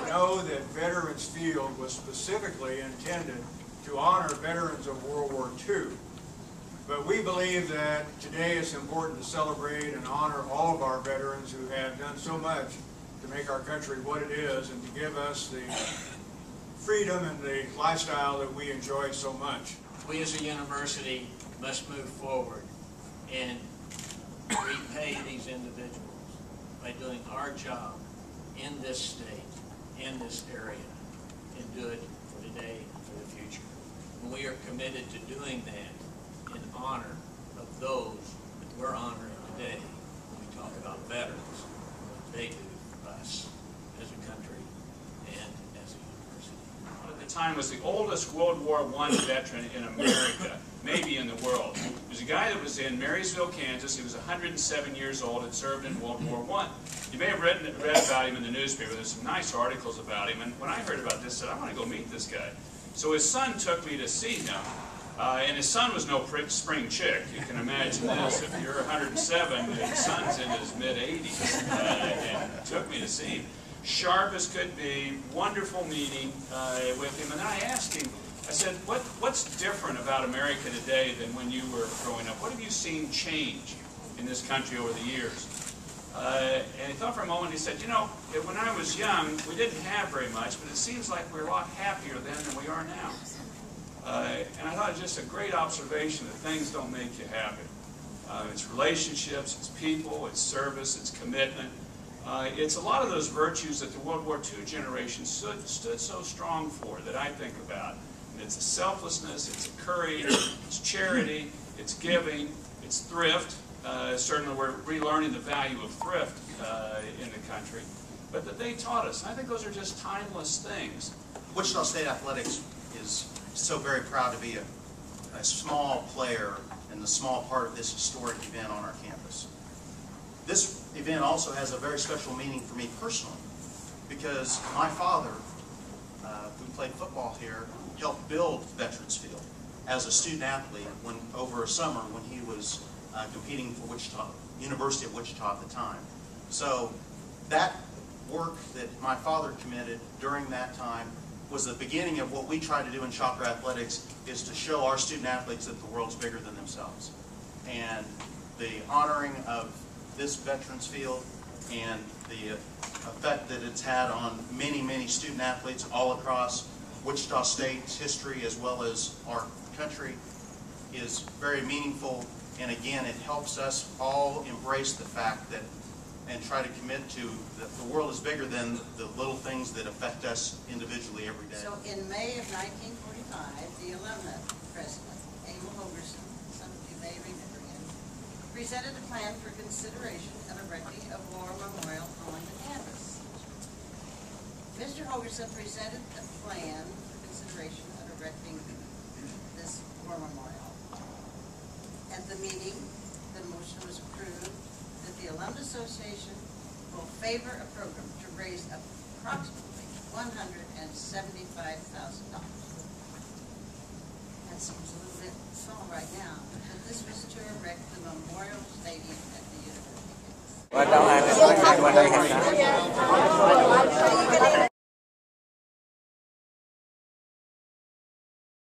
know that Veterans Field was specifically intended to honor veterans of World War II. But we believe that today it's important to celebrate and honor all of our veterans who have done so much to make our country what it is and to give us the freedom and the lifestyle that we enjoy so much. We as a university must move forward and repay these individuals by doing our job in this state, in this area, and do it for today and for the future. And we are committed to doing that in honor of those that we're honoring today when we talk about veterans, what they do for us as a country and as a university. At the time was the oldest World War I veteran in America, maybe in the world. There was a guy that was in Marysville, Kansas. He was 107 years old and served in World War I. You may have read about him in the newspaper. There's some nice articles about him. And when I heard about this, I said, I want to go meet this guy. So his son took me to see him. And his son was no spring chick. You can imagine this. If you're 107, his son's in his mid-80s. And took me to see him. Sharp as could be, wonderful meeting with him. And then I asked him, I said, what's different about America today than when you were growing up? What have you seen change in this country over the years? And he thought for a moment, he said, you know, when I was young, we didn't have very much, but it seems like we're a lot happier then than we are now. And I thought it was just a great observation that things don't make you happy. It's relationships, it's people, it's service, it's commitment. It's a lot of those virtues that the World War II generation stood so strong for that I think about. And it's a selflessness, it's a courage, it's charity, it's giving, it's thrift. Certainly we're relearning the value of thrift in the country. But that they taught us. And I think those are just timeless things. Wichita State Athletics is so very proud to be a small player in the small part of this historic event on our campus. This event also has a very special meaning for me personally, because my father, who played football here, helped build Veterans Field as a student athlete over a summer when he was competing for University of Wichita at the time. So that work that my father committed during that time was the beginning of what we try to do in Shocker Athletics, is to show our student athletes that the world's bigger than themselves. And the honoring of this Veterans Field and the effect that it's had on many, many student athletes all across Wichita State's history as well as our country is very meaningful. And again, it helps us all embrace the fact that and try to commit to that the world is bigger than the little things that affect us individually every day. So in May of 1945, the alumni president, Emil Hogerson, some of you may remember him, presented a plan for consideration of erecting a war memorial on the campus. Mr. Hogerson presented a plan for consideration of erecting this war memorial. At the meeting, the motion was approved that the Alumni Association will favor a program to raise approximately $175,000. That seems a little bit small right now, but this was to erect the Memorial Stadium at the university.